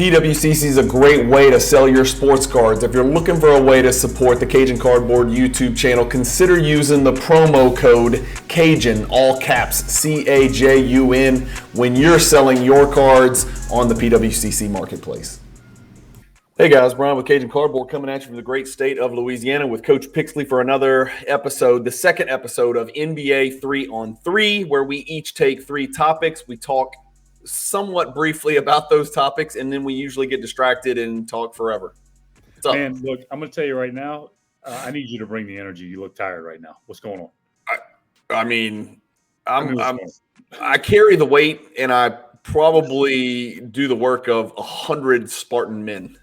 PWCC is a great way to sell your sports cards. If you're looking for a way to support the Cajun Cardboard YouTube channel, consider using the promo code Cajun, all caps, CAJUN, when you're selling your cards on the PWCC marketplace. Hey guys, Brian with Cajun Cardboard coming at you from the great state of Louisiana with Coach Pixley for another episode, the second episode of NBA 3-on-3, where we each take three topics. We talk somewhat briefly about those topics, and then we usually get distracted and talk forever. What's up? Man, look, I'm going to tell you right now, I need you to bring the energy. You look tired right now. What's going on? I carry the weight, and I probably do the work of 100 Spartan men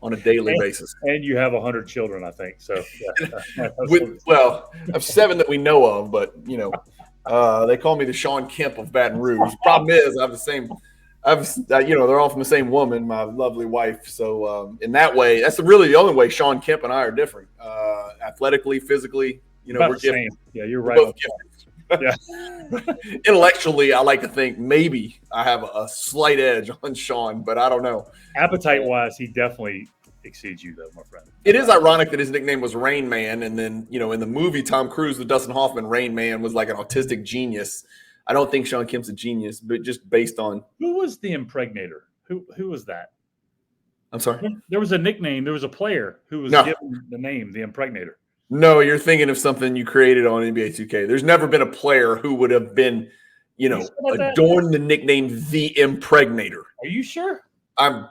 on a daily basis. And you have 100 children, I think. So, yeah. I have 7 that we know of, but they call me the Sean Kemp of Baton Rouge. Problem is, they're all from the same woman, my lovely wife. So in that way, that's really the only way Sean Kemp and I are different. Athletically, physically, we're gifted. Yeah, you're right. Both gifted. Yeah. Intellectually, I like to think maybe I have a slight edge on Sean, but I don't know. Appetite-wise, he definitely exceeds you, though, my friend. It is ironic that his nickname was Rain Man, and then in the movie Tom Cruise with Dustin Hoffman, Rain Man was like an autistic genius. I don't think Sean Kemp's a genius, but just based on who was the impregnator? Who was that? I'm sorry. There was a nickname. There was a player who was given the name the impregnator. No, you're thinking of something you created on NBA 2K. There's never been a player who would have been, adorned the nickname the impregnator. Are you sure? I'm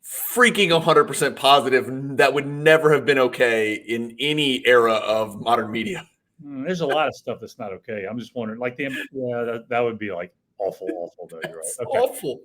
freaking 100% positive that would never have been okay in any era of modern media. There's a lot of stuff that's not okay. I'm just wondering, that would be like awful though. You're right. Okay. Awful.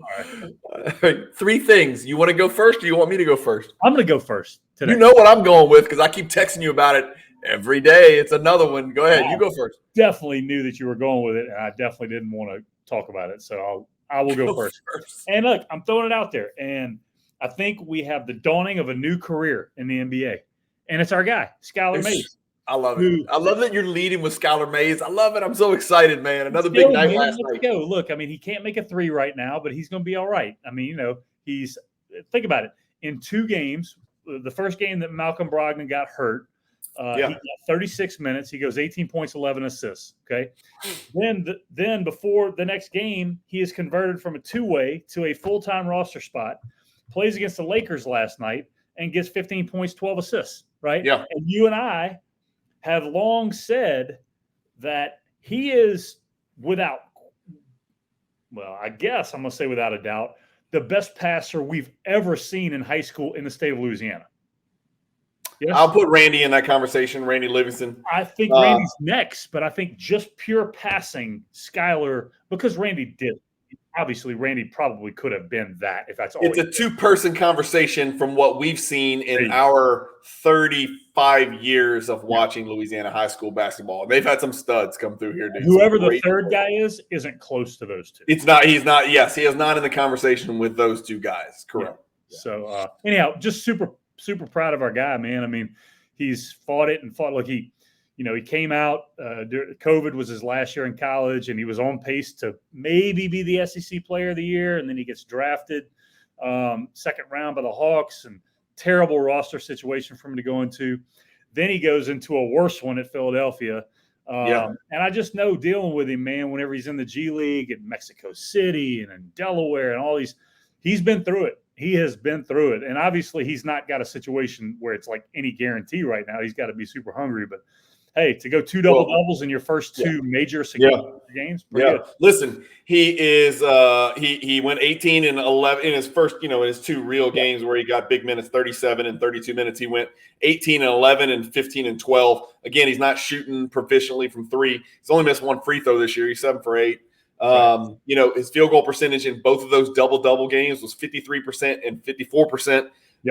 All right. 3 things. You want to go first, or you want me to go first? I'm going to go first today. You know what I'm going with because I keep texting you about it every day. It's another one. Go ahead. You go first. Definitely knew that you were going with it, and I definitely didn't want to talk about it. So I will go first. And look, I'm throwing it out there, and I think we have the dawning of a new career in the NBA, and it's our guy, Skylar Mays. I love it. I love that you're leading with Skylar Mays. I love it. I'm so excited, man. Another big night last night. Go. Look, he can't make a 3 right now, but he's going to be all right. Think about it. In 2 games, the first game that Malcolm Brogdon got hurt, he got 36 minutes. He goes 18 points, 11 assists. Okay. Then before the next game, he is converted from a 2-way to a full-time roster spot, plays against the Lakers last night, and gets 15 points, 12 assists. Right. Yeah. And you and I have long said that he is I guess I'm going to say without a doubt, the best passer we've ever seen in high school in the state of Louisiana. Yes? I'll put Randy in that conversation, Randy Livingston. I think Randy's next, but I think just pure passing, Skylar, because Randy did. Obviously, Randy probably could have been that if that's all. It's a 2-person conversation from what we've seen in our 35 years of watching Louisiana high school basketball. They've had some studs come through here. Dude. Whoever the third guy isn't close to those 2. It's not. He's not. Yes, he is not in the conversation with those 2 guys. Correct. Yeah. So anyhow, just super proud of our guy, man. He's fought it and fought. Look, he came out. COVID was his last year in college, and he was on pace to maybe be the SEC Player of the Year. And then he gets drafted second round by the Hawks, and terrible roster situation for him to go into. Then he goes into a worse one at Philadelphia. And I just know dealing with him, man, whenever he's in the G League in Mexico City and in Delaware and all these, he's been through it. He has been through it. And obviously he's not got a situation where it's like any guarantee right now. He's got to be super hungry, but hey, to go 2 double-doubles in your first 2 major games. Good. Listen, he is he went 18 and 11 in his first, in his 2 real games where he got big minutes, 37 and 32 minutes. He went 18 and 11 and 15 and 12. Again, he's not shooting proficiently from 3. He's only missed 1 free throw this year. He's 7 for 8. His field goal percentage in both of those double games was 53% and 54%,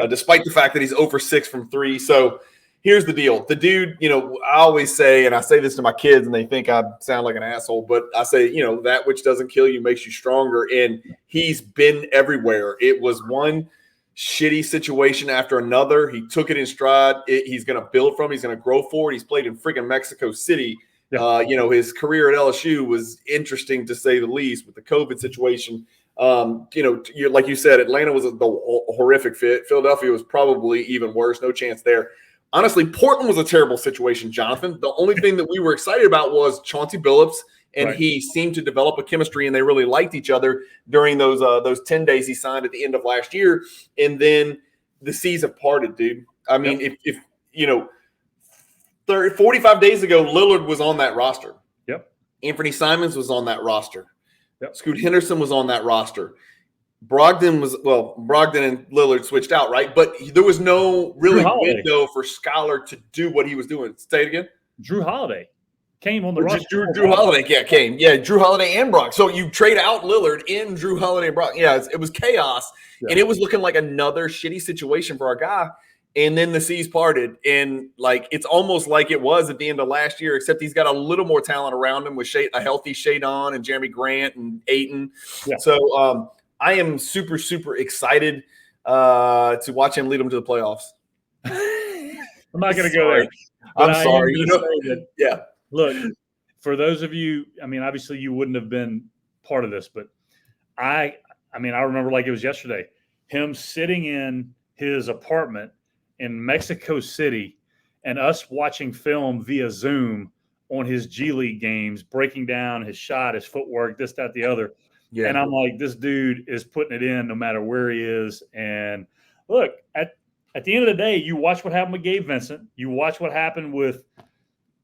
despite the fact that he's over 6 from 3. So here's the deal. The dude, I always say, and I say this to my kids and they think I sound like an asshole, but I say, that which doesn't kill you makes you stronger. And he's been everywhere. It was one shitty situation after another. He took it in stride. He's going to build from. He's going to grow forward. He's played in freaking Mexico City. His career at LSU was interesting to say the least with the COVID situation. Like you said, Atlanta was a horrific fit. Philadelphia was probably even worse. No chance there. Honestly, Portland was a terrible situation, Jonathan. The only thing that we were excited about was Chauncey Billups, and he seemed to develop a chemistry, and they really liked each other during those 10 days he signed at the end of last year. And then the seas have parted, dude. I mean, if 45 days ago, Lillard was on that roster. Yep. Anthony Simons was on that roster. Yep. Scoot Henderson was on that roster. Brogdon and Lillard switched out, right? But there was no really window for Skylar to do what he was doing. Say it again. Drew Holiday came on the roster. Drew Holiday, came. Yeah, Drew Holiday and Brock. So you trade out Lillard in Drew Holiday and Brock. Yeah, it was chaos, and it was looking like another shitty situation for our guy. And then the seas parted, and it's almost like it was at the end of last year, except he's got a little more talent around him with a healthy Shadon and Jeremy Grant and Ayton. Yeah. So I am super, super excited to watch him lead them to the playoffs. I'm not going to go there. I'm sorry. Look, for those of you, I mean, obviously you wouldn't have been part of this, but I remember like it was yesterday, him sitting in his apartment in Mexico City and us watching film via Zoom on his G League games, breaking down his shot, his footwork, this, that, the other. Yeah. And I'm like, this dude is putting it in no matter where he is. And look, at the end of the day, you watch what happened with Gabe Vincent. You watch what happened with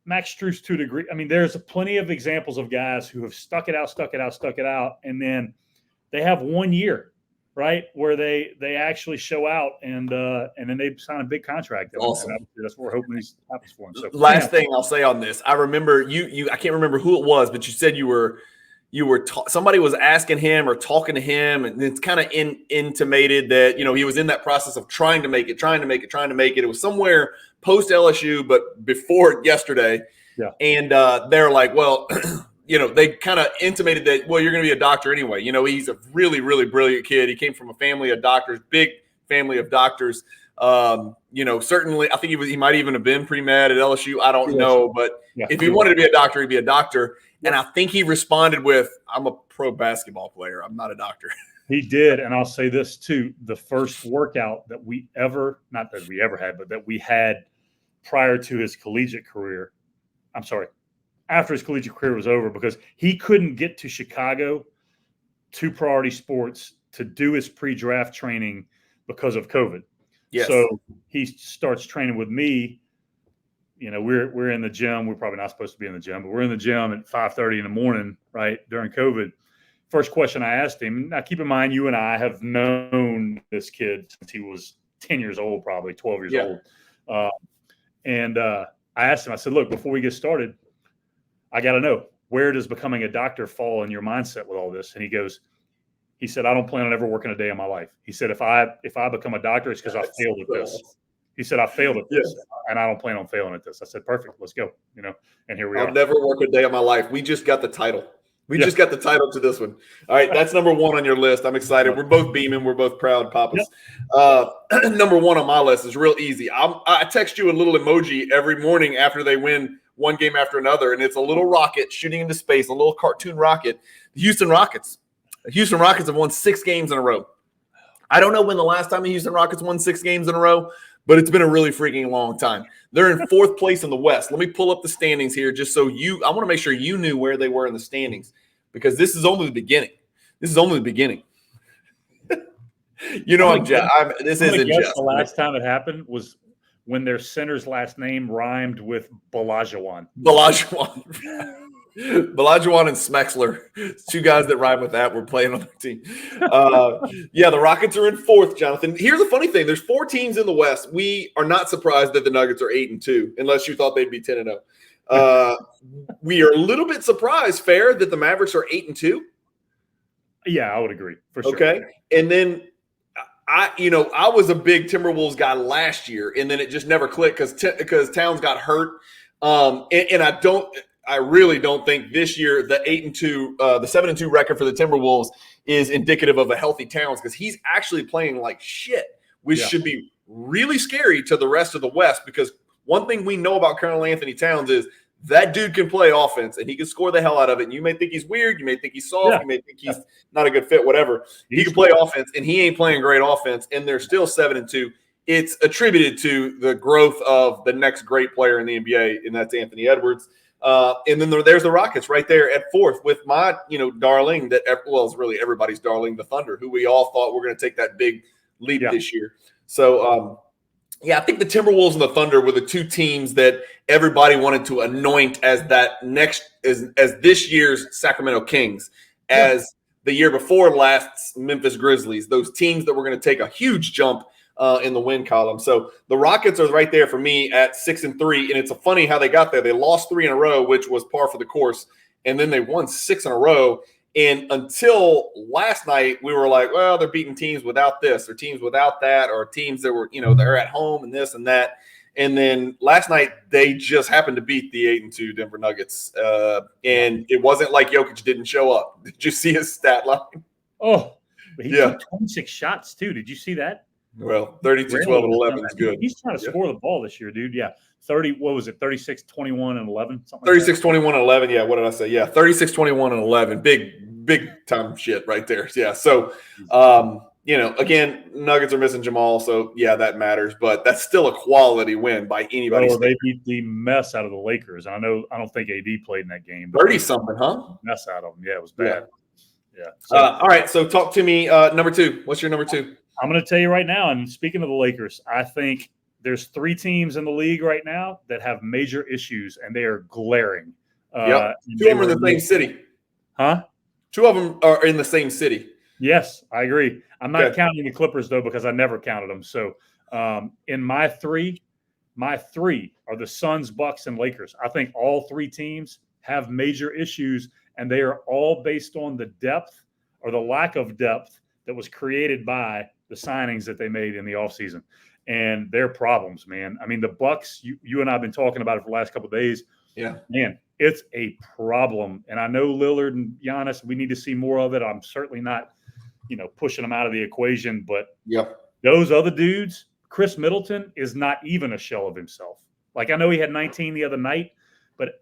Max Strus to a degree. I mean, there's plenty of examples of guys who have stuck it out, and then they have 1 year, right, where they actually show out, and then they sign a big contract. Awesome. That's what we're hoping this happens for him. So, last thing I'll say on this, I remember you. I can't remember who it was, but you said somebody was asking him or talking to him, and it's kind of intimated that he was in that process of trying to make it. It was somewhere post LSU, but before yesterday. Yeah. And they're like, well, they kind of intimated that, well, you're going to be a doctor anyway. He's a really, really brilliant kid. He came from a family of doctors, big family of doctors. Certainly, I think he might even have been pre-med at LSU. I don't know, but if he wanted to be a doctor, he'd be a doctor. And I think he responded with, I'm a pro basketball player. I'm not a doctor. He did. And I'll say this too. The first workout that we ever had, but that we had prior to his collegiate career, after his collegiate career was over, because he couldn't get to Chicago to Priority Sports to do his pre-draft training because of COVID. Yes. So he starts training with me. We're in the gym. We're probably not supposed to be in the gym, but we're in the gym at 5:30 in the morning, right, during COVID. First question I asked him, now keep in mind, you and I have known this kid since he was 10 years old, probably 12 years old. And I asked him, I said, look, before we get started, I got to know, where does becoming a doctor fall in your mindset with all this? And he said, I don't plan on ever working a day in my life. He said, if I become a doctor, it's because I failed at this. He said, I failed at this, and I don't plan on failing at this. I said, perfect, let's go. And here we are. I'll never work a day of my life. We just got the title. We just got the title to this one. All right, that's number one on your list. I'm excited. We're both beaming. We're both proud papas. Number one on my list is real easy. I text you a little emoji every morning after they win one game after another, and it's a little rocket shooting into space, a little cartoon rocket. The Houston Rockets have won 6 games in a row. I don't know when the last time the Houston Rockets won 6 games in a row, but it's been a really freaking long time. They're in 4th place in the West. Let me pull up the standings here just so I want to make sure you knew where they were in the standings, because this is only the beginning. This is only the beginning. This isn't just. The last time it happened was when their center's last name rhymed with Balajuwon. Balajuwon and Smexler, 2 guys that rhyme with that, were playing on the team. The Rockets are in 4th, Jonathan. Here's the funny thing. There's 4 teams in the West. We are not surprised that the Nuggets are 8-2, unless you thought they'd be 10-0. We are a little bit surprised, Fair, that the Mavericks are 8-2. Yeah, I would agree, for sure. Okay. And then I was a big Timberwolves guy last year, and then it just never clicked because Towns got hurt. I really don't think this year the 7-2 record for the Timberwolves is indicative of a healthy Towns, because he's actually playing like shit, which should be really scary to the rest of the West, because one thing we know about Colonel Anthony Towns is that dude can play offense, and he can score the hell out of it. And you may think he's weird. You may think he's soft. You may think he's not a good fit, whatever. He can play offense, and he ain't playing great offense, and they're still 7-2. It's attributed to the growth of the next great player in the NBA, and that's Anthony Edwards. And then there's the Rockets right there at 4th with my, darling that, well, it's really everybody's darling, the Thunder, who we all thought were going to take that big leap this year. So, I think the Timberwolves and the Thunder were the two teams that everybody wanted to anoint as that as this year's Sacramento Kings, as the year before last Memphis Grizzlies, those teams that were going to take a huge jump in the win column. So the Rockets are right there for me at 6-3, and it's funny how they got there. They lost 3 in a row, which was par for the course, and then they won 6 in a row. And until last night, we were like, well, they're beating teams without this or teams without that or teams that were, they're at home and this and that. And then last night, they just happened to beat the 8-2 Denver Nuggets. And it wasn't like Jokic didn't show up. Did you see his stat line? Oh, he took 26 shots, too. Did you see that? Well, 32, 12, and 11 is good. He's trying to score the ball this year, dude. Yeah. 36, 21, and 11? 36, 21, and 11. Yeah, what did I say? Yeah, 36, 21, and 11. Big time shit right there. Yeah, so, again, Nuggets are missing Jamal, so, yeah, that matters. But that's still a quality win by anybody. Oh, they beat the mess out of the Lakers. I don't think AD played in that game. 30-something, huh? Mess out of them. Yeah, it was bad. Yeah. So, all right, so talk to me. Number 2. What's your number 2? I'm going to tell you right now, and speaking of the Lakers, I think there's 3 teams in the league right now that have major issues, and they are glaring. 2 of them are in the same city. Huh? 2 of them are in the same city. Yes, I agree. I'm not counting the Clippers, though, because I never counted them. So in my 3 are the Suns, Bucks, and Lakers. I think all 3 teams have major issues, and they are all based on the depth or the lack of depth that was created by the signings that they made in the offseason. And their problems, man. I mean, the Bucks, you and I have been talking about it for the last couple of days. Yeah. Man, it's a problem. And I know Lillard and Giannis, we need to see more of it. I'm certainly not, pushing them out of the equation. But those other dudes, Chris Middleton is not even a shell of himself. Like, I know he had 19 the other night, but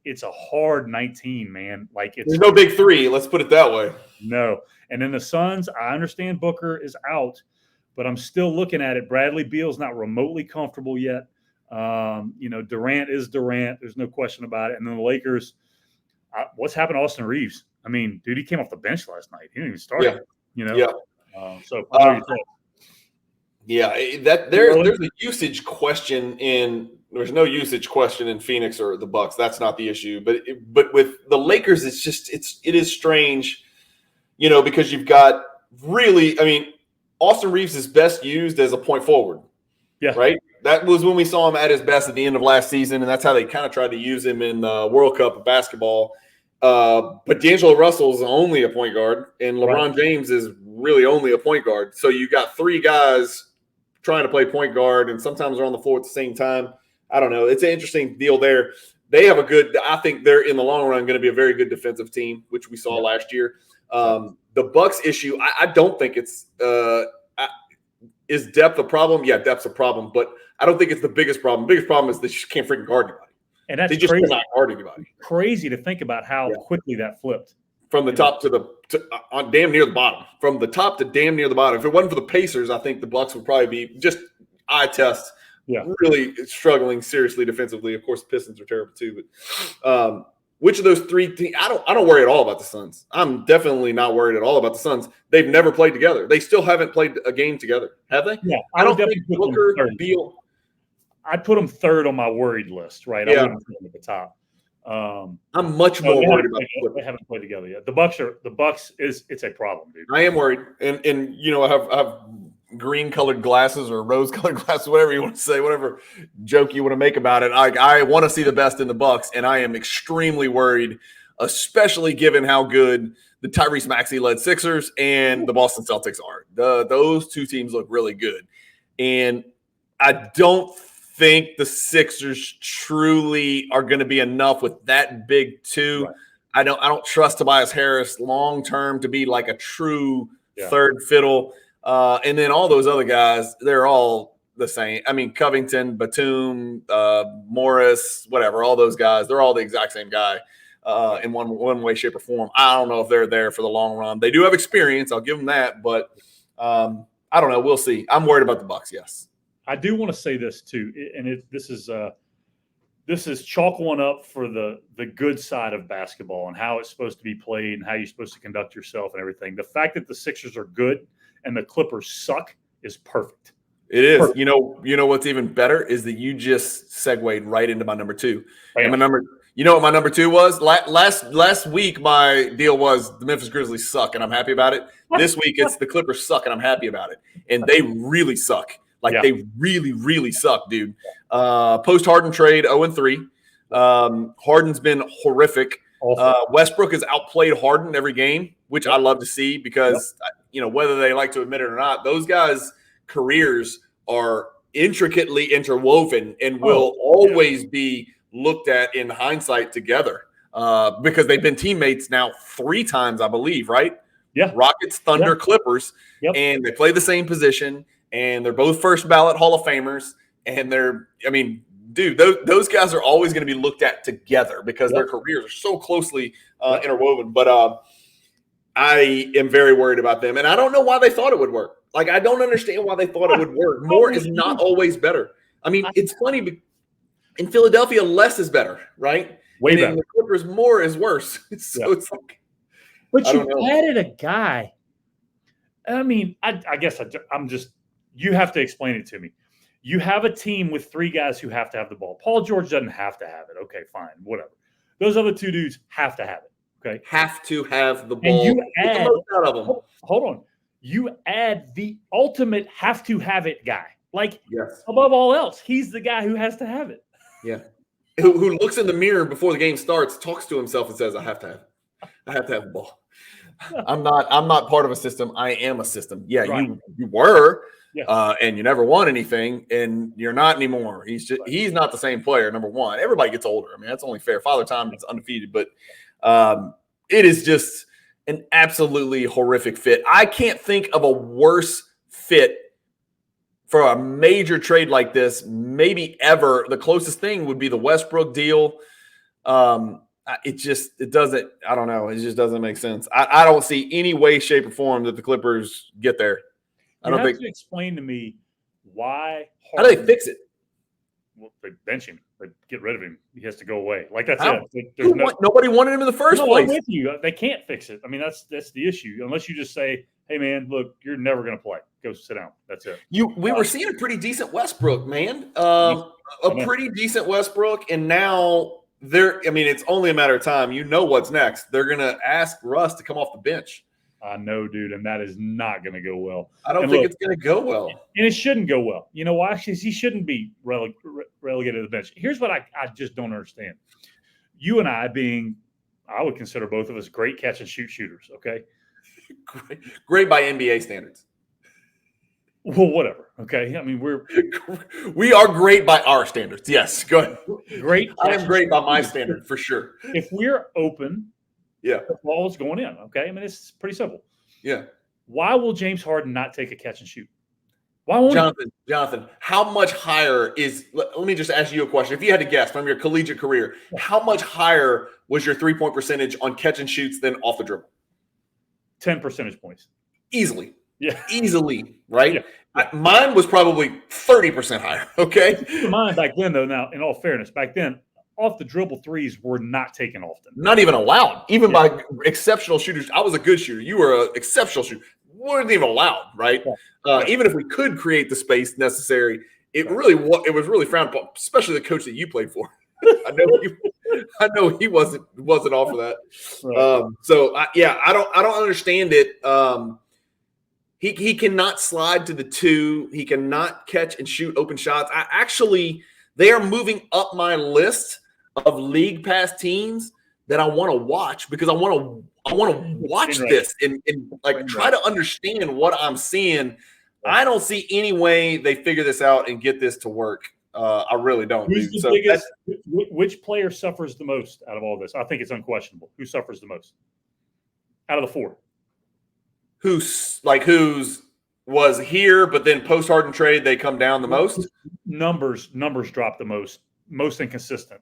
it's a hard 19, man. Like, there's no big 3. Let's put it that way. No. And then the Suns, I understand Booker is out, but I'm still looking at it. Bradley Beal's not remotely comfortable yet. Durant is Durant. There's no question about it. And then the Lakers, what's happened to Austin Reeves? I mean, dude, he came off the bench last night. He didn't even start. So I know there's a usage question there's no usage question in Phoenix or the Bucks. That's not the issue. But with the Lakers, it is strange, because you've got Austin Reeves is best used as a point forward. Yeah. Right. That was when we saw him at his best at the end of last season, and that's how they kind of tried to use him in the World Cup of basketball. But D'Angelo Russell is only a point guard, and LeBron James is really only a point guard. So you got 3 guys trying to play point guard, and sometimes they're on the floor at the same time. I don't know. It's an interesting deal there. They have I think they're in the long run going to be a very good defensive team, which we saw last year. The Bucks issue, I don't think it's is depth a problem? Yeah, depth's a problem, but I don't think it's the biggest problem. The biggest problem is they just can't freaking guard anybody. And that's they just crazy. cannot guard anybody. Crazy to think about how quickly that flipped. From the top to damn near the bottom. From the top to damn near the bottom. If it wasn't for the Pacers, I think the Bucks would probably be just eye test. Yeah, really struggling seriously defensively. Of course, the Pistons are terrible too. But which of those 3 teams? I don't worry at all about the Suns. I'm definitely not worried at all about the Suns. They've never played together. They still haven't played a game together, have they? Yeah, I don't think Booker, Beal. I'd put them 3rd on my worried list, right? Yeah. I wouldn't put them at the top. I'm much more worried about them. They haven't played together yet. The Bucks it's a problem, dude. I am worried, and I have green-colored glasses or rose-colored glasses, whatever you want to say, whatever joke you want to make about it. I want to see the best in the Bucks, and I am extremely worried, especially given how good the Tyrese Maxey-led Sixers and the Boston Celtics are. Those 2 teams look really good, and I don't think the Sixers truly are going to be enough with that big 2. Right. I don't trust Tobias Harris long term to be like a true third fiddle. And then all those other guys, they're all the same. I mean, Covington, Batum, Morris, whatever, all those guys, they're all the exact same guy in one way, shape, or form. I don't know if they're there for the long run. They do have experience. I'll give them that, but I don't know. We'll see. I'm worried about the Bucks. Yes. I do want to say this too, and this is chalk one up for the good side of basketball and how it's supposed to be played and how you're supposed to conduct yourself and everything. The fact that the Sixers are good and the Clippers suck is perfect. It is. Perfect. You know what's even better is that you just segued right into my number two. And you know what my number two was? Last week my deal was the Memphis Grizzlies suck and I'm happy about it. This week it's the Clippers suck and I'm happy about it. And they really suck. They really, really suck, dude. Post Harden trade 0-3. Harden's been horrific. Westbrook has outplayed Harden every game, which I love to see because whether they like to admit it or not, those guys' careers are intricately interwoven and will always be looked at in hindsight together because they've been teammates now 3 times, I believe, right? Yeah. Rockets, Thunder, Clippers, and they play the same position. And they're both first ballot Hall of Famers. And those guys are always going to be looked at together because their careers are so closely interwoven. But I am very worried about them. And I don't know why they thought it would work. I don't understand why they thought it would work. More is not always better. I mean, it's funny. In Philadelphia, less is better, right? Way better. In the Clippers, more is worse. So it's like. But you added a guy. I mean, I guess I'm just. You have to explain it to me. You have a team with 3 guys who have to have the ball. Paul George doesn't have to have it. Okay, fine, whatever. Those other 2 dudes have to have it. Okay, have to have the ball. And you add, out of them. Hold on. You add the ultimate have to have it guy. Above all else, he's the guy who has to have it. Yeah. Who looks in the mirror before the game starts, talks to himself, and says, "I have to have it. I have to have the ball. I'm not part of a system. I am a system." Yeah, right. You were. Yeah. And you never won anything, and you're not anymore. He's not the same player. Number one, everybody gets older. I mean, that's only fair. Father Time is undefeated, but it is just an absolutely horrific fit. I can't think of a worse fit for a major trade like this, maybe ever. The closest thing would be the Westbrook deal. It doesn't. I don't know. It just doesn't make sense. I don't see any way, shape, or form that the Clippers get there. You have to explain to me why. How do they fix it? Well, they bench him. They get rid of him. He has to go away. That's it. Nobody wanted him in the first place. I'm with you. They can't fix it. I mean, that's the issue. Unless you just say, "Hey, man, look, you're never going to play. Go sit down." That's it. We were seeing a pretty decent Westbrook, man. Pretty decent Westbrook, and now it's only a matter of time. You know what's next. They're going to ask Russ to come off the bench. I know, dude, and that is not going to go well. I don't think it's going to go well. And it shouldn't go well. You know why? Because he shouldn't be relegated to the bench. Here's what I just don't understand. You and I I would consider both of us great catch and shoot shooters, okay? Great by NBA standards. Well, whatever, okay? I mean, we are great by our standards. Yes, go ahead. Great. I am great by my standard, for sure. If we're open – yeah, the ball is going in. Okay, I mean it's pretty simple. Yeah. Why will James Harden not take a catch and shoot? Why won't Jonathan? How much higher is? Let me just ask you a question. If you had to guess from your collegiate career, how much higher was your 3-point percentage on catch and shoots than off the dribble? 10 percentage points. Easily. Yeah. Easily. Right. Yeah. Mine was probably 30% higher. Okay. Mine back then, though. Now, in all fairness, back then, off the dribble threes were not taken often. Not even allowed. Even by exceptional shooters. I was a good shooter. You were an exceptional shooter. Weren't even allowed, right? Even if we could create the space necessary, it was really frowned upon, especially the coach that you played for. I know he wasn't all for that. Right. I don't understand it. He cannot slide to the 2. He cannot catch and shoot open shots. They are moving up my list of league pass teams that I want to watch because I want to watch this and try to understand what I'm seeing. I don't see any way they figure this out and get this to work. I really don't. Which player suffers the most out of all this? I think it's unquestionable. Who suffers the most out of the 4? Who's was here, but then post Harden trade they come down the most. Numbers drop the most inconsistent.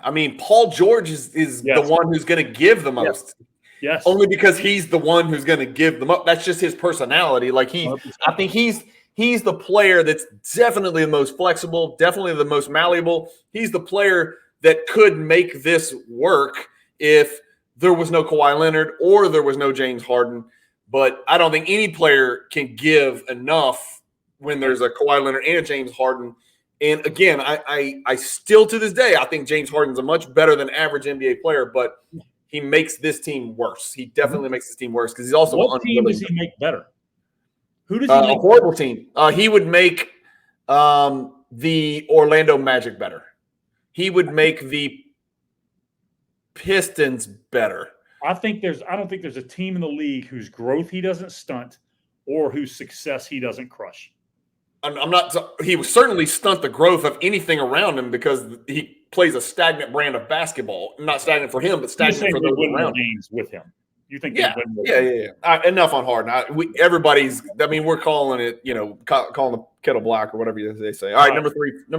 I mean, Paul George is the one who's going to give the most. Yes. Only because he's the one who's going to give the most. That's just his personality. Like I think he's the player that's definitely the most flexible, definitely the most malleable. He's the player that could make this work if there was no Kawhi Leonard or there was no James Harden. But I don't think any player can give enough when there's a Kawhi Leonard and a James Harden. And again, I still to this day, I think James Harden's a much better than average NBA player, but he makes this team worse. He definitely makes this team worse because he's also what team does he make better? Who does he make a horrible team? He would make the Orlando Magic better. He would make the Pistons better. I don't think there's a team in the league whose growth he doesn't stunt or whose success he doesn't crush. I'm not. He would certainly stunt the growth of anything around him because he plays a stagnant brand of basketball. Not stagnant for him, but stagnant for those around him. With him, you think? Yeah. Enough on Harden. Everybody's. I mean, we're calling it. Calling the kettle black or whatever they say. All right, number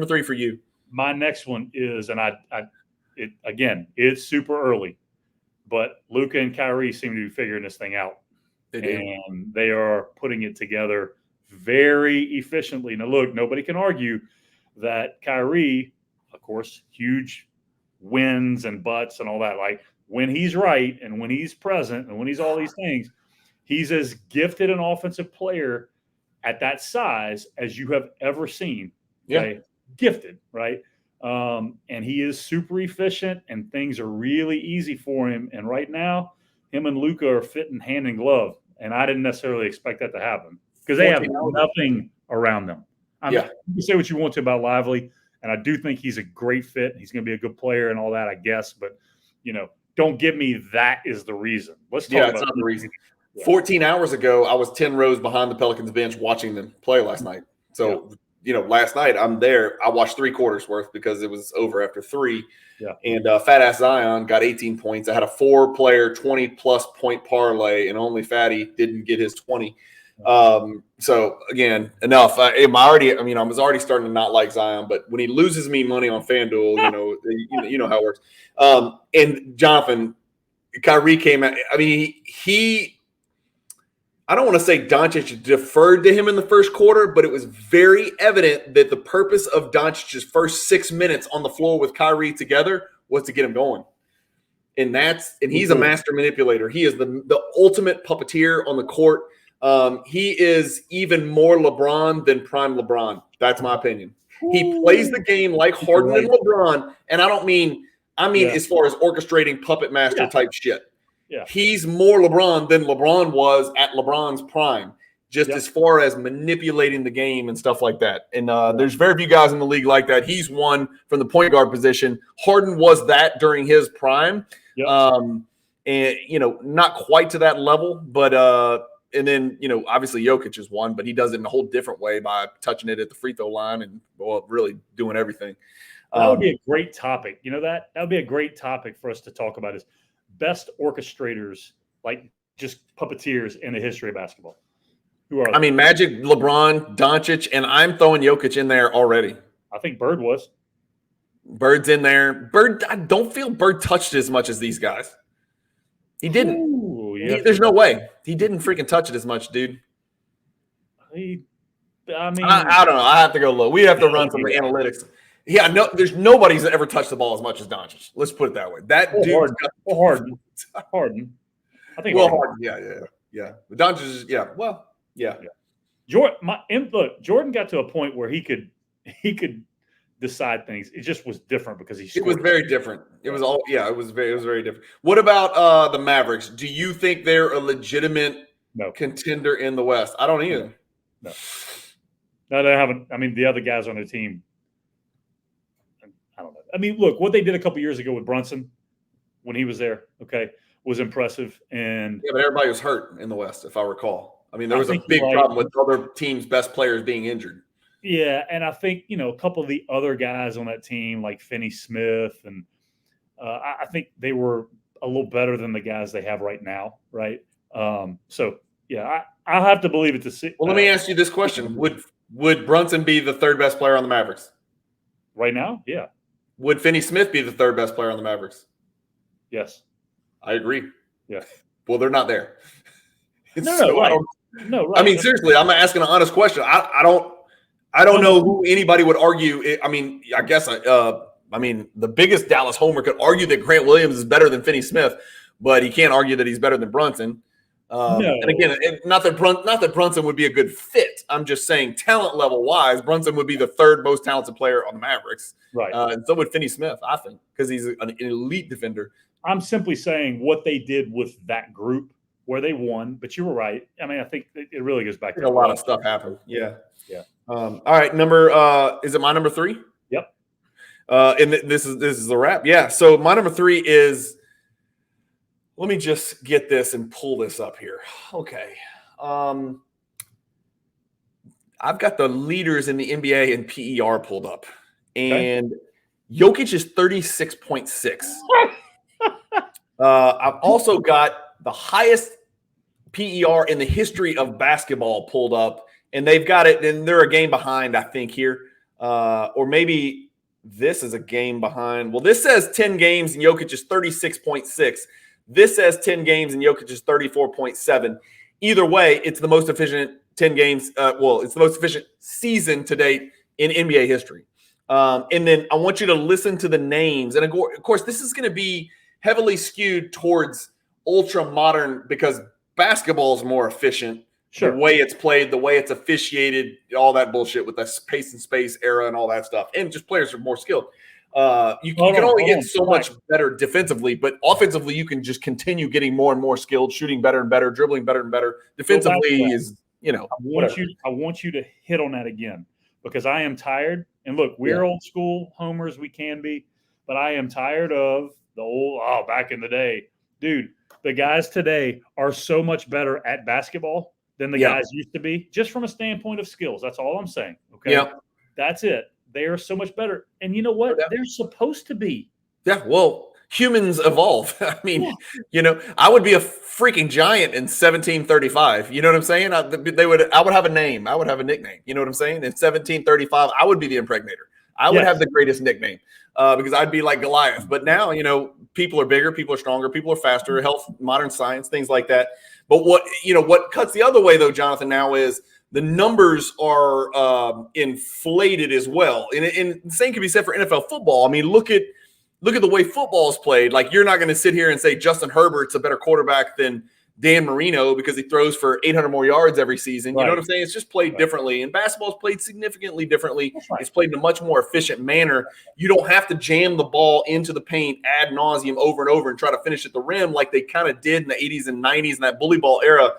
three for you. My next one is, and it's super early, but Luka and Kyrie seem to be figuring this thing out, and they are putting it together very efficiently. Now, look, nobody can argue that Kyrie, of course, huge wins and butts and all that. Like when he's right and when he's present and when he's all these things, he's as gifted an offensive player at that size as you have ever seen. Okay? Yeah. Gifted, right? And he is super efficient and things are really easy for him. And right now, him and Luka are fitting hand in glove. And I didn't necessarily expect that to happen. Because they have nothing around them. You can say what you want to about Lively, and I do think he's a great fit. He's going to be a good player and all that, I guess. But, don't give me that is the reason. Let's talk about it's not the reason. Yeah. 14 hours ago, I was 10 rows behind the Pelicans bench watching them play last night. So, last night I'm there. I watched 3 quarters worth because it was over after 3. Yeah. And Fat Ass Zion got 18 points. I had a 4-player 20-plus point parlay, and only Fatty didn't get his 20. So again, enough. I was already starting to not like Zion, but when he loses me money on FanDuel, you know how it works. And Jonathan, Kyrie came out. I mean, I don't want to say Doncic deferred to him in the first quarter, but it was very evident that the purpose of Doncic's first 6 minutes on the floor with Kyrie together was to get him going. And he's a master manipulator. He is the ultimate puppeteer on the court. He is even more LeBron than prime LeBron. That's my opinion. He plays the game like Harden and LeBron, and I mean as far as orchestrating puppet master type shit. Yeah. He's more LeBron than LeBron was at LeBron's prime, just as far as manipulating the game and stuff like that. And there's very few guys in the league like that. He's one from the point guard position. Harden was that during his prime. Yep. And not quite to that level, but and then, obviously Jokic is one, but he does it in a whole different way by touching it at the free throw line and really doing everything. That would be a great topic. That would be a great topic for us to talk about is best orchestrators, like just puppeteers in the history of basketball. Who are they? Magic, LeBron, Doncic, and I'm throwing Jokic in there already. I think Bird was. Bird's in there. I don't feel Bird touched as much as these guys. He didn't. There's no way. He didn't freaking touch it as much, dude. I don't know. I have to go low. We have to run some analytics. Yeah, no, there's nobody's ever touched the ball as much as Doncic. Let's put it that way. That dude. Harden. I think. Harden. Yeah. But Doncic is. Yeah. Jordan got to a point where he could decide things. It just was different because he scored. It was very different. It was all it was very different. What about the Mavericks? Do you think they're a legitimate contender in the West? I don't either. No, they haven't. The other guys on their team, I don't know. Look, what they did a couple years ago with Brunson when he was there, was impressive. And but everybody was hurt in the West, if I recall. There was a big problem with other teams' best players being injured. Yeah, and I think, a couple of the other guys on that team, like Finney Smith, and I think they were a little better than the guys they have right now, right? So Yeah, I'll have to believe it to see. Well, let me ask you this question: Would Brunson be the third best player on the Mavericks right now? Yeah. Would Finney Smith be the third best player on the Mavericks? Yes. I agree. Yeah. Well, they're not there. Right. I mean, seriously, I'm asking an honest question. I don't know who anybody would argue. I mean, I guess the biggest Dallas homer could argue that Grant Williams is better than Finney Smith, but he can't argue that he's better than Brunson. And again, not that Brunson would be a good fit. I'm just saying, talent level wise, Brunson would be the third most talented player on the Mavericks. Right. And so would Finney Smith, I think, because he's an elite defender. I'm simply saying what they did with that group where they won, but you were right. I mean, I think it really goes back to a lot of stuff happened. Yeah. Yeah. All right. Is it my number 3? Yep. And this is the wrap. Yeah. So my number 3 is, let me just get this and pull this up here. Okay. I've got the leaders in the NBA and PER pulled up. And Jokic is 36.6. I've also got the highest PER in the history of basketball pulled up. And they've got it, and they're a game behind, I think, here. Or maybe this is a game behind. Well, this says 10 games, and Jokic is 36.6. This says 10 games, and Jokic is 34.7. Either way, it's the most efficient 10 games. It's the most efficient season to date in NBA history. And then I want you to listen to the names. And, of course, this is going to be heavily skewed towards ultra-modern because basketball is more efficient. Sure. The way it's played, the way it's officiated, all that bullshit with the pace and space era and all that stuff. And just players are more skilled. You can only get so much better defensively, but offensively you can just continue getting more and more skilled, shooting better and better, dribbling better and better. Defensively is, I want you to hit on that again because I am tired. And look, we're old school homers, we can be, but I am tired of the old, back in the day. Dude, the guys today are so much better at basketball than the guys used to be, just from a standpoint of skills. That's all I'm saying. Okay. Yeah. That's it. They are so much better. And you know what? They're supposed to be. Yeah. Well, humans evolve. I mean, I would be a freaking giant in 1735. You know what I'm saying? I would have a name. I would have a nickname. You know what I'm saying? In 1735, I would be the impregnator. I would have the greatest nickname because I'd be like Goliath. But now, people are bigger, people are stronger, people are faster, health, modern science, things like that. But what cuts the other way, though, Jonathan, now is the numbers are inflated as well. And the same can be said for NFL football. I mean, look at the way football is played. Like, you're not going to sit here and say Justin Herbert's a better quarterback than Dan Marino because he throws for 800 more yards every season. You know what I'm saying? It's just played differently. And basketball is played significantly differently. It's played in a much more efficient manner. You don't have to jam the ball into the paint ad nauseum over and over and try to finish at the rim like they kind of did in the 80s and 90s and that bully ball era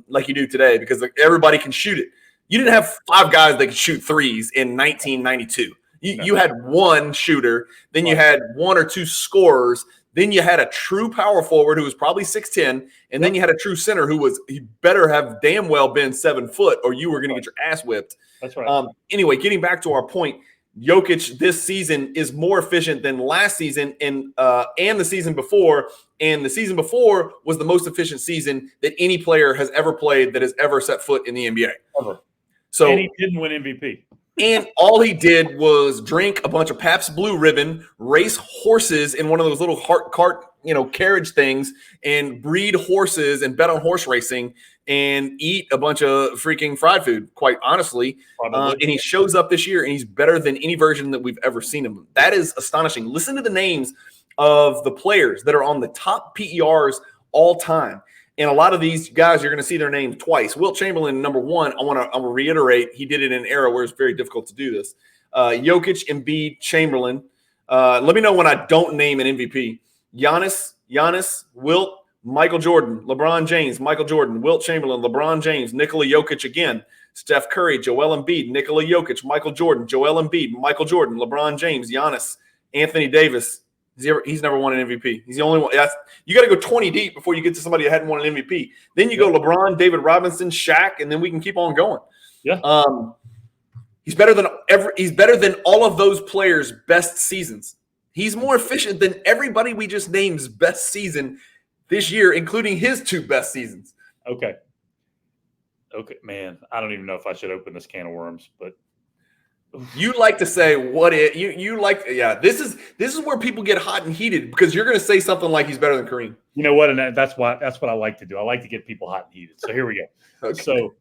like you do today because everybody can shoot it. You didn't have 5 guys that could shoot threes in 1992. You had one shooter. Then you had 1 or 2 scorers. Then you had a true power forward who was probably 6'10", and then you had a true center he better have damn well been 7 foot or you were going to get your ass whipped. That's right. Anyway, getting back to our point, Jokic this season is more efficient than last season and the season before. And the season before was the most efficient season that any player has ever played that has ever set foot in the NBA. Ever. So, and he didn't win MVP. And all he did was drink a bunch of Pabst Blue Ribbon, race horses in one of those little cart, carriage things, and breed horses and bet on horse racing and eat a bunch of freaking fried food, quite honestly. And he shows up this year, and he's better than any version that we've ever seen him. That is astonishing. Listen to the names of the players that are on the top PERs all time. And a lot of these guys, you're going to see their names twice. Wilt Chamberlain, number 1, I want to reiterate, he did it in an era where it's very difficult to do this. Jokic, Embiid, Chamberlain. Let me know when I don't name an MVP. Giannis, Wilt, Michael Jordan, LeBron James, Michael Jordan, Wilt Chamberlain, LeBron James, Nikola Jokic again, Steph Curry, Joel Embiid, Nikola Jokic, Michael Jordan, Joel Embiid, Michael Jordan, LeBron James, Giannis, Anthony Davis. He's never won an MVP. He's the only one. You got to go 20 deep before you get to somebody that hadn't won an MVP. Then you go LeBron, David Robinson, Shaq, and then we can keep on going. Yeah. He's better than all of those players' best seasons. He's more efficient than everybody we just named's best season this year, including his 2 best seasons. Okay. Okay, man, I don't even know if I should open this can of worms, but you like to say you like. Yeah, this is where people get hot and heated because you're going to say something like he's better than Kareem. You know what? And that's what I like to do. I like to get people hot and heated. So here we go. Okay. So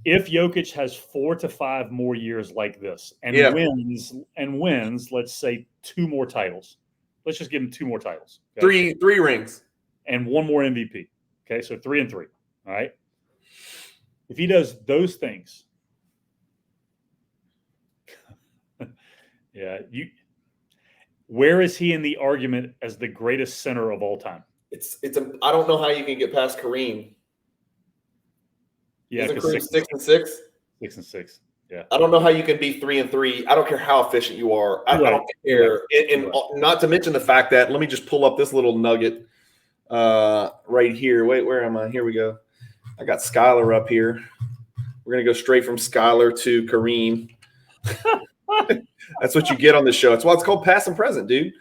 if Jokic has 4 to 5 more years like this and wins, let's say 2 more titles. Let's just give him 2 more titles. Okay? Three rings. And 1 more MVP. Okay, so 3 and 3. All right. If he does those things, where is he in the argument as the greatest center of all time? I don't know how you can get past Kareem. Yeah, because Kareem 6 and 6. 6 and 6. Yeah. I don't know how you can be 3 and 3. I don't care how efficient you are. I don't care. And not to mention the fact that, let me just pull up this little nugget right here. Wait, where am I? Here we go. I got Skylar up here. We're going to go straight from Skylar to Kareem. That's what you get on this show. That's why it's called Past and Present, dude.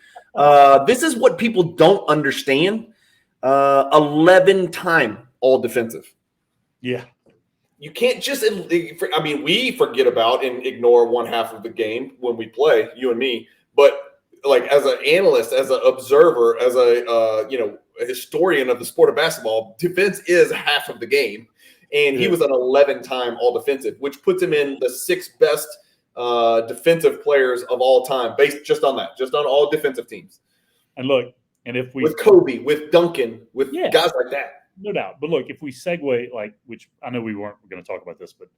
This is what people don't understand. 11-time all defensive. Yeah. You can't just – we forget about and ignore one half of the game when we play, you and me. But, like, as an analyst, as an observer, as a historian of the sport of basketball, defense is half of the game. And he was an 11-time all-defensive, which puts him in the 6th best defensive players of all time, based just on that, just on all defensive teams. And look, and if we – with Kobe, with Duncan, with guys like that. No doubt. But look, if we segue, which I know we weren't going to talk about this, but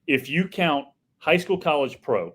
if you count high school, college, pro,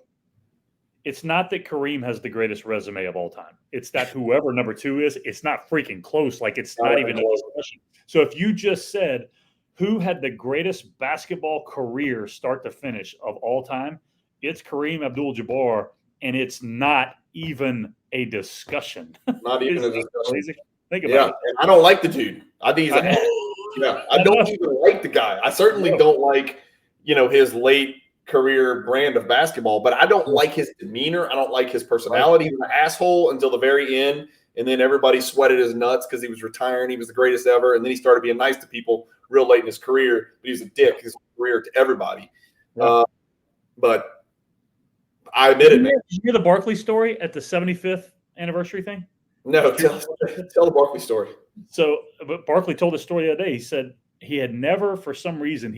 it's not that Kareem has the greatest resume of all time. It's that whoever number 2 is, it's not freaking close. It's not even a discussion. So if you just said who had the greatest basketball career start to finish of all time, it's Kareem Abdul-Jabbar, and it's not even a discussion. Not even a discussion. Crazy? Think about it. And I don't like the dude. I think he's I don't even like the guy. I certainly don't like, his late career brand of basketball, but I don't like his demeanor. I don't like his personality. He was an asshole until the very end, and then everybody sweated his nuts because he was retiring. He was the greatest ever, and then he started being nice to people real late in his career, but he was a dick his career to everybody. Yeah. But I admit it, man. Did you hear the Barkley story at the 75th anniversary thing? No, tell the Barkley story. So, but Barkley told a story the other day. He said he had never, for some reason,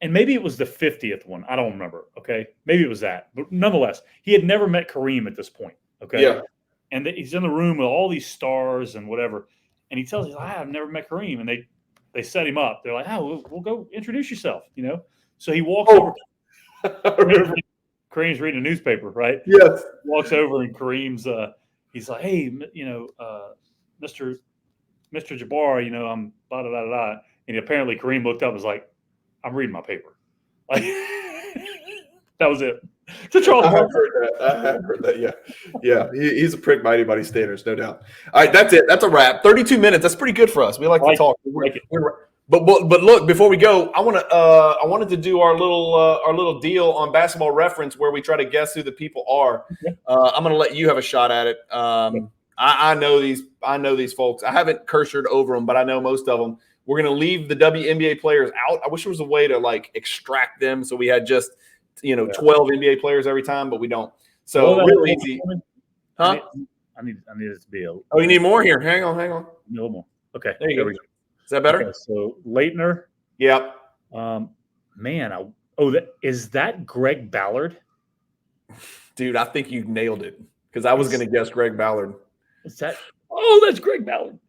and maybe it was the 50th one. I don't remember. Okay. Maybe it was that. But nonetheless, he had never met Kareem at this point. Okay. Yeah. And he's in the room with all these stars and whatever. And he tells you, I've never met Kareem. And they set him up. They're like, we'll go introduce yourself, So he walks over. Kareem's reading a newspaper, right? Yes. Walks over and Kareem's he's like, hey, Mr. Jabbar, I'm blah, blah, blah, blah. And apparently Kareem looked up and was like, I'm reading my paper. Like, that was it. I have heard that. Yeah. He's a prick by anybody's standards, no doubt. All right, that's it. That's a wrap. 32 minutes. That's pretty good for us. We like to talk. But look, before we go, I wanted to do our little deal on Basketball Reference where we try to guess who the people are. I'm going to let you have a shot at it. I know these folks. I haven't cursored over them, but I know most of them. We're going to leave the WNBA players out. I wish there was a way to extract them so we had just 12 NBA players every time, but we don't. So real easy. Huh? I need it to be Oh, you need more here. Hang on. A little more. Okay. There you go. Is that better? Okay, so Leitner. Yep. Is that Greg Ballard? Dude, I think you nailed it because I was going to guess Greg Ballard. Is that? Oh, that's Greg Ballard.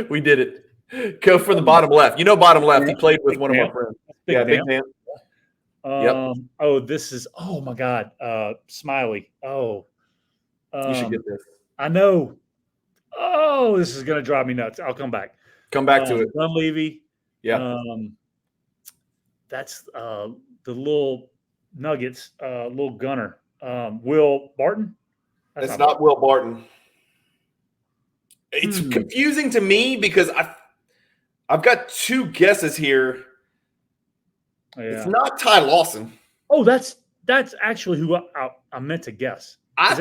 We did it. Go for the bottom left. Bottom left. He played with one of our friends. Big man. This is. Oh my God. Smiley. Oh. You should get this. I know. Oh, this is going to drive me nuts. I'll come back. Come back to it. Dunleavy. Yeah. That's the little Nuggets, little gunner. Will Barton? It's not Will Barton. It's confusing to me because I've got 2 guesses here. Yeah. It's not Ty Lawson. Oh, that's actually who I meant to guess. I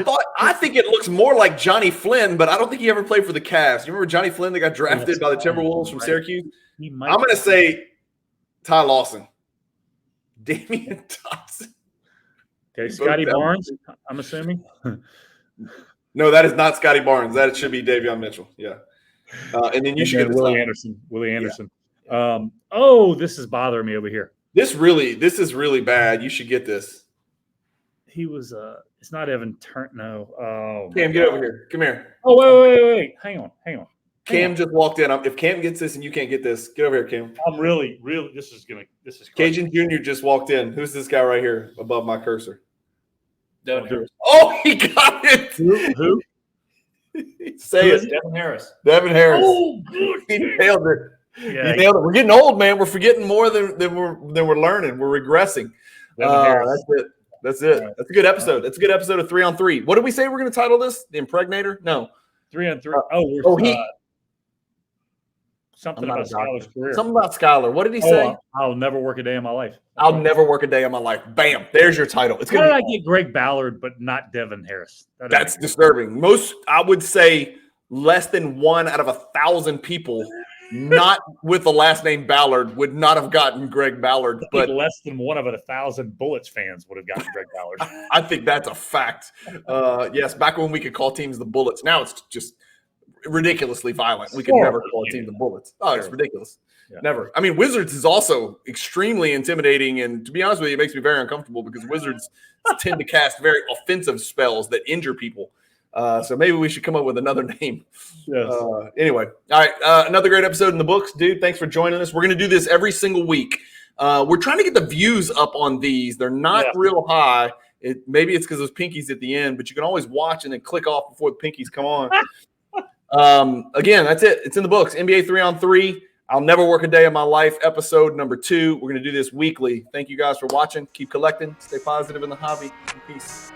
think it looks more like Johnny Flynn, but I don't think he ever played for the Cavs. You remember Johnny Flynn that got drafted by the Timberwolves from Syracuse? I'm going to say Ty Lawson. Damian Thompson. Okay, Scotty Barnes, I'm assuming. No, that is not Scotty Barnes. That should be Davion Mitchell. Yeah. And then you should get Willie Anderson. Willie Anderson. Yeah. Oh, this is bothering me over here. This is really bad. You should get this. He was it's not Evan Turn. No. Oh, Cam, get over here. Come here. Oh, wait. Hang on. Cam just walked in. If Cam gets this and you can't get this, get over here, Cam. I'm really. This is crazy. Cajun Jr. just walked in. Who's this guy right here above my cursor? Devin Harris. Oh, he got it. Who? Say it. Devin Harris. Devin Harris. Oh, good. He nailed it. Yeah, he nailed it. We're getting old, man. We're forgetting more than we're learning. We're regressing. That's it. That's it. That's a good episode. That's a good episode of 3 on 3. What did we say we're going to title this? The Impregnator? No. 3 on 3. Something about Skylar's career. Something about Skylar. What did he say? I'll never work a day in my life. I'll never work a day in my life. Bam. There's your title. It's How did I get Greg Ballard, but not Devin Harris? That's disturbing. Most, I would say, less than 1 out of 1,000 people not with the last name Ballard would not have gotten Greg Ballard. But less than 1 out of 1,000 Bullets fans would have gotten Greg Ballard. I think that's a fact. Yes, back when we could call teams the Bullets. Now it's just ridiculously violent. We could never call a team the Bullets. Oh, it's ridiculous. Yeah. Never. I mean, Wizards is also extremely intimidating. And to be honest with you, it makes me very uncomfortable because Wizards tend to cast very offensive spells that injure people. So maybe we should come up with another name. Yes. Anyway, all right. Another great episode in the books, dude. Thanks for joining us. We're going to do this every single week. We're trying to get the views up on these. They're not real high. Maybe it's because those pinkies at the end, but you can always watch and then click off before the pinkies come on. Again, that's it. It's in the books. NBA 3 on 3. I'll never work a day in my life. Episode number 2. We're going to do this weekly. Thank you guys for watching. Keep collecting. Stay positive in the hobby. Peace.